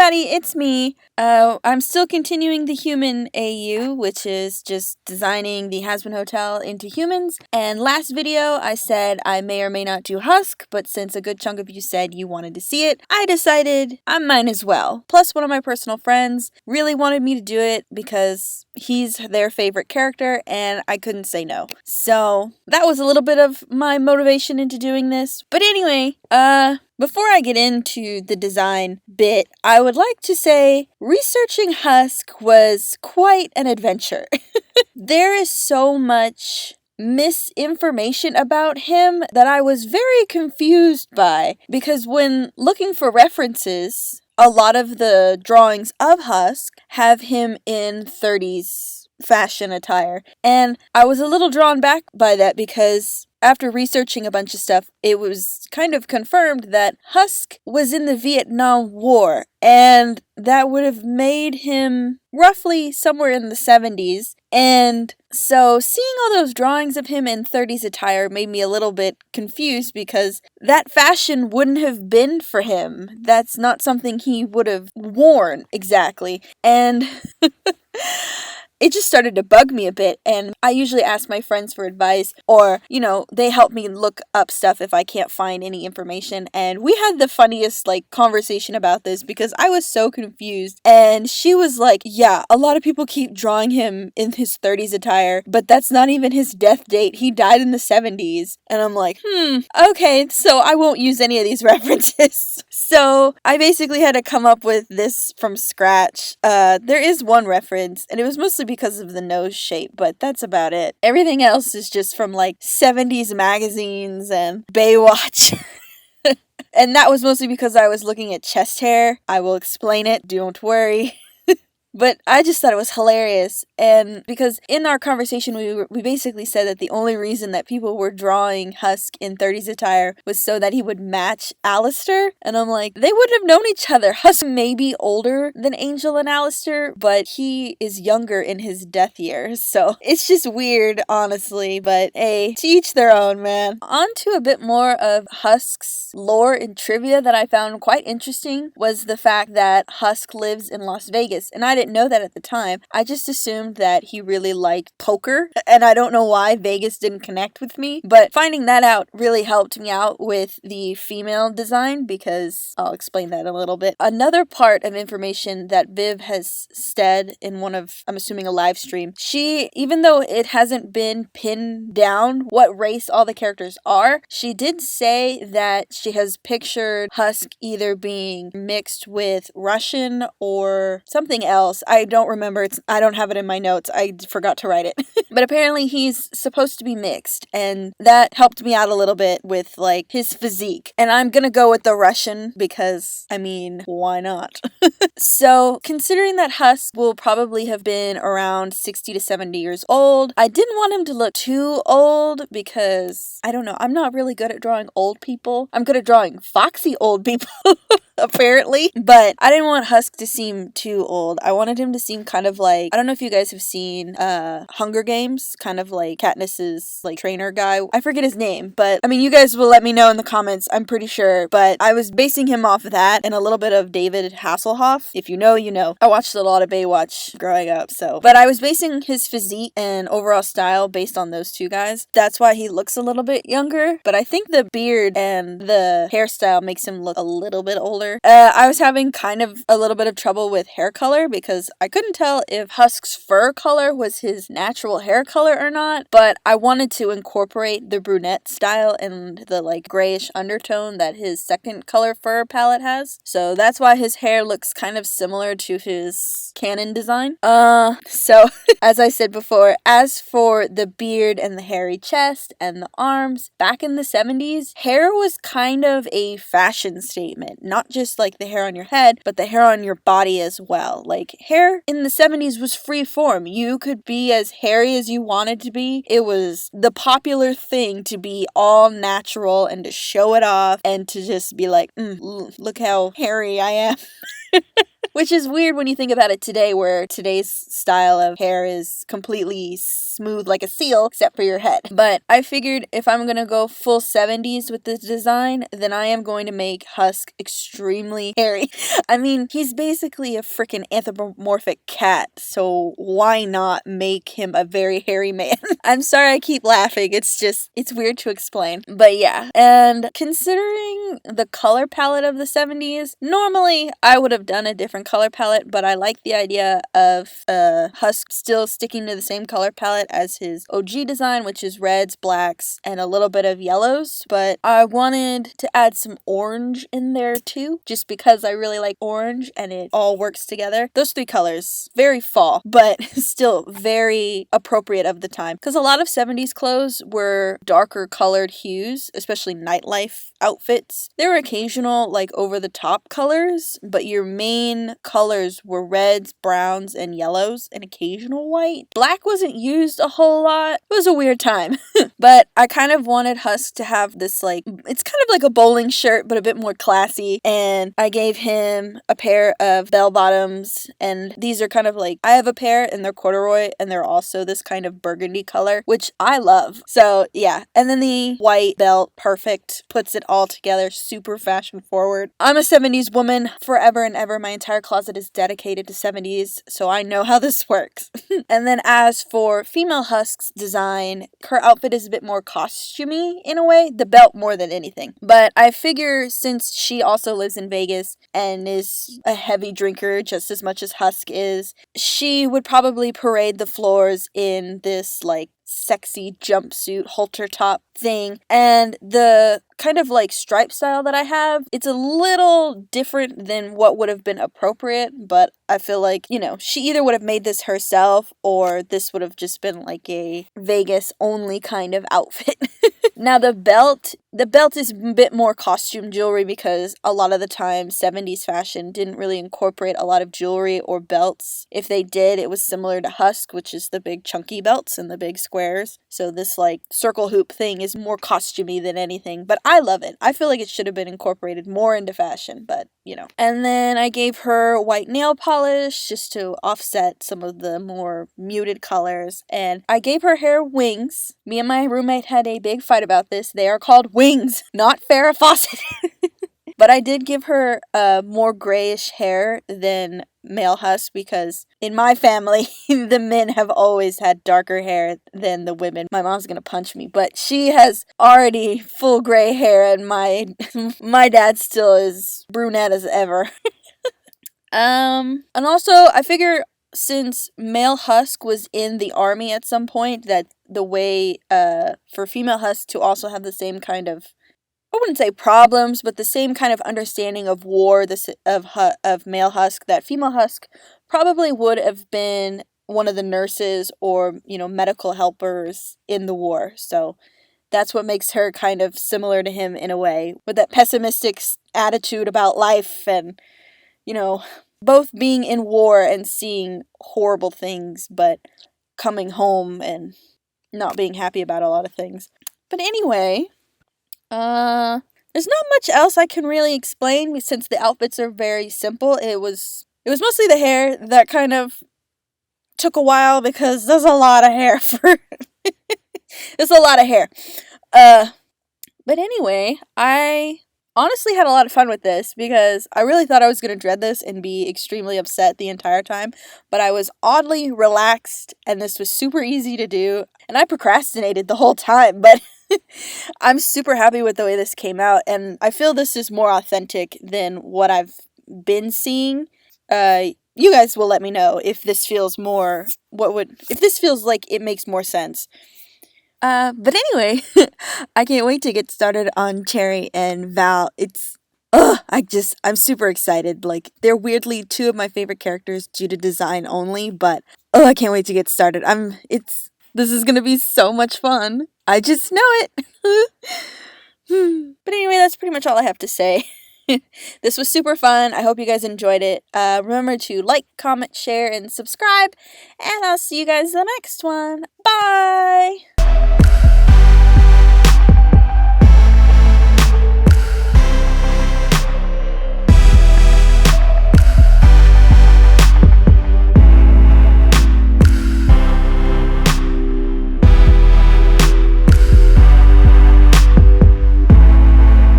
everybody, it's me. I'm still continuing the human AU, which is just designing the Hazbin Hotel into humans. And last video, I said I may or may not do Husk, but since a good chunk of you said you wanted to see it, I decided I might as well. Plus, one of my personal friends really wanted me to do it because he's their favorite character, and I couldn't say no. So, that was a little bit of my motivation into doing this. But anyway, before I get into the design bit, I would like to say researching Husk was quite an adventure. There is so much misinformation about him that I was very confused by, because when looking for references, a lot of the drawings of Husk have him in 30s fashion attire, and I was a little drawn back by that because after researching a bunch of stuff, it was kind of confirmed that Husk was in the Vietnam War, and that would have made him roughly somewhere in the 70s. And so seeing all those drawings of him in 30s attire made me a little bit confused because that fashion wouldn't have been for him. That's not something he would have worn exactly. And it just started to bug me a bit, and I usually ask my friends for advice, or, they help me look up stuff if I can't find any information, and we had the funniest, conversation about this, because I was so confused, and she was like, yeah, a lot of people keep drawing him in his 30s attire, but that's not even his death date, he died in the 70s, and I'm like, okay, so I won't use any of these references. So, I basically had to come up with this from scratch. There is one reference, and it was mostly because of the nose shape, but that's about it. Everything else is just from 70s magazines and Baywatch. And that was mostly because I was looking at chest hair. I will explain it, don't worry. But I just thought it was hilarious, and because in our conversation we basically said that the only reason that people were drawing Husk in 30s attire was so that he would match Alistair, and I'm like, they wouldn't have known each other. Husk may be older than Angel and Alistair, but he is younger in his death years, so it's just weird, honestly, but hey, to each their own, man. On to a bit more of Husk's lore and trivia that I found quite interesting was the fact that Husk lives in Las Vegas, and I didn't know that at the time. I just assumed that he really liked poker, and I don't know why Vegas didn't connect with me, but finding that out really helped me out with the female design, because I'll explain that a little bit. Another part of information that Viv has said in one of, I'm assuming, a live stream, even though it hasn't been pinned down what race all the characters are, she did say that she has pictured Husk either being mixed with Russian or something else. I don't remember. I don't have it in my notes. I forgot to write it. But apparently he's supposed to be mixed, and that helped me out a little bit with his physique. And I'm gonna go with the Russian because, why not? So, considering that Husk will probably have been around 60 to 70 years old, I didn't want him to look too old because, I don't know, I'm not really good at drawing old people. I'm good at drawing foxy old people. Apparently, but I didn't want Husk to seem too old. I wanted him to seem kind of I don't know if you guys have seen Hunger Games, kind of like Katniss's trainer guy. I forget his name, but you guys will let me know in the comments, I'm pretty sure, but I was basing him off of that and a little bit of David Hasselhoff. If you know, you know. I watched a lot of Baywatch growing up, but I was basing his physique and overall style based on those two guys. That's why he looks a little bit younger, but I think the beard and the hairstyle makes him look a little bit older. I was having kind of a little bit of trouble with hair color because I couldn't tell if Husk's fur color was his natural hair color or not, but I wanted to incorporate the brunette style and the grayish undertone that his second color fur palette has. So that's why his hair looks kind of similar to his canon design. So as I said before, as for the beard and the hairy chest and the arms, back in the 70s, hair was kind of a fashion statement, not just the hair on your head, but the hair on your body as well. Hair in the 70s was free form. You could be as hairy as you wanted to be. It was the popular thing to be all natural and to show it off and to just be look how hairy I am. Which is weird when you think about it today, where today's style of hair is completely smooth like a seal, except for your head. But I figured if I'm gonna go full 70s with this design, then I am going to make Husk extremely hairy. I mean, he's basically a freaking anthropomorphic cat, so why not make him a very hairy man? I'm sorry I keep laughing, it's weird to explain. But yeah, and considering the color palette of the 70s, normally I would have done a different color palette, but I like the idea of Husk still sticking to the same color palette as his OG design, which is reds, blacks, and a little bit of yellows. But I wanted to add some orange in there too, just because I really like orange and it all works together. Those three colors, very fall, but still very appropriate of the time. Because a lot of 70s clothes were darker colored hues, especially nightlife outfits. There were occasional, like, over-the-top colors, but your main colors were reds, browns, and yellows, and occasional white. Black wasn't used a whole lot. It was a weird time. But I kind of wanted Husk to have this, like, it's kind of like a bowling shirt, but a bit more classy, and I gave him a pair of bell bottoms, and these are kind of like, I have a pair, and they're corduroy, and they're also this kind of burgundy color, which I love. So, yeah. And then the white belt, perfect, puts it all together, super fashion forward. I'm a 70s woman forever and ever. My entire closet is dedicated to 70s, so I know how this works. And then as for female Husk's design, her outfit is a bit more costumey in a way, the belt more than anything. But I figure since she also lives in Vegas and is a heavy drinker just as much as Husk is, she would probably parade the floors in this, like, sexy jumpsuit halter top thing, and the kind of like stripe style that I have, it's a little different than what would have been appropriate, but I feel like, you know, she either would have made this herself or this would have just been like a Vegas only kind of outfit. Now the belt is a bit more costume jewelry because a lot of the time 70s fashion didn't really incorporate a lot of jewelry or belts. If they did, it was similar to Husk, which is the big chunky belts and the big squares. So this like circle hoop thing is more costumey than anything, but I love it. I feel like it should have been incorporated more into fashion, but you know. And then I gave her white nail polish just to offset some of the more muted colors, and I gave her hair wings. Me and my roommate had a big fight about this. They are called wings, not Farrah Fawcett. But I did give her more grayish hair than male Husk because in my family, the men have always had darker hair than the women. My mom's gonna punch me, but she has already full gray hair and my dad still is brunette as ever. And also I figure since male Husk was in the army at some point, that the way for female Husk to also have the same kind of, I wouldn't say problems, but the same kind of understanding of war, of male Husk, that female Husk probably would have been one of the nurses or, you know, medical helpers in the war. So that's what makes her kind of similar to him in a way, with that pessimistic attitude about life and, you know, both being in war and seeing horrible things, but coming home and not being happy about a lot of things. But anyway, there's not much else I can really explain since the outfits are very simple. It was mostly the hair that kind of took a while because there's a lot of hair there's a lot of hair. But anyway, I honestly had a lot of fun with this because I really thought I was going to dread this and be extremely upset the entire time, but I was oddly relaxed and this was super easy to do, and I procrastinated the whole time, but I'm super happy with the way this came out, and I feel this is more authentic than what I've been seeing. You guys will let me know if this feels more, if this feels like it makes more sense. But anyway, I can't wait to get started on Cherry and Val. I'm super excited. Like, they're weirdly two of my favorite characters due to design only, but, I can't wait to get started. This is gonna be so much fun. I just know it. But anyway, that's pretty much all I have to say. This was super fun. I hope you guys enjoyed it. Remember to like, comment, share, and subscribe. And I'll see you guys in the next one. Bye!